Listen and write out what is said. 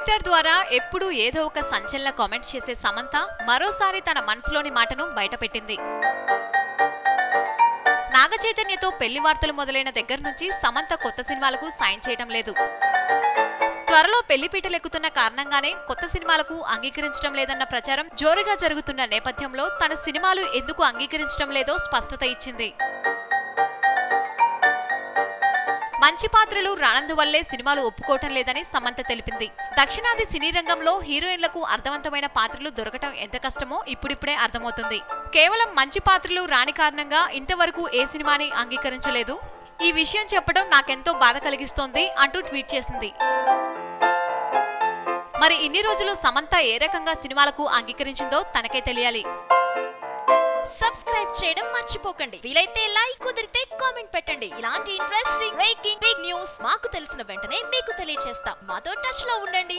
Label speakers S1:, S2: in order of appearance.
S1: Twitter ద్వారా ఎప్పుడూ ఏదో ఒక సంచలన కామెంట్ చేసే సమంత మరోసారి తన మనసులోని మాటను బయటపెట్టింది. నాగచైతన్యతో పెళ్లి వార్తలు మొదలైన దగ్గర నుంచి సమంత కొత్త సినిమాలకు సైన్ చేయడం లేదు. త్వరలో పెళ్లిపీటలెక్కుతున్న కారణంగానే కొత్త సినిమాలకు అంగీకరించడం లేదన్న ప్రచారం జోరుగా జరుగుతున్న నేపథ్యంలో తన సినిమాలు ఎందుకు అంగీకరించడం లేదో స్పష్టత ఇచ్చింది. మంచి పాత్రలు రానందువల్లే సినిమాలు ఒప్పుకోవటం లేదని సమంత తెలిపింది. దక్షిణాది సినీ రంగంలో హీరోయిన్లకు అర్థవంతమైన పాత్రలు దొరకటం ఎంత కష్టమో ఇప్పుడిప్పుడే అర్థమవుతుంది. కేవలం మంచి పాత్రలు రాని కారణంగా ఇంతవరకు ఏ సినిమాని అంగీకరించలేదు. ఈ విషయం చెప్పడం నాకెంతో బాధ కలిగిస్తోంది అంటూ ట్వీట్ చేసింది. మరి ఇన్ని రోజులు సమంత ఏ రకంగా సినిమాలకు అంగీకరించిందో తనకే తెలియాలి.
S2: సబ్స్క్రైబ్ చేయడం మర్చిపోకండి. వీలైతే లైక్, కుదిరితే కామెంట్ పెట్టండి. ఇలాంటి ఇంట్రెస్టింగ్ బ్రేకింగ్ బిగ్ న్యూస్ మాకు తెలిసిన వెంటనే మీకు తెలియజేస్తాం. మాతో టచ్ లో ఉండండి.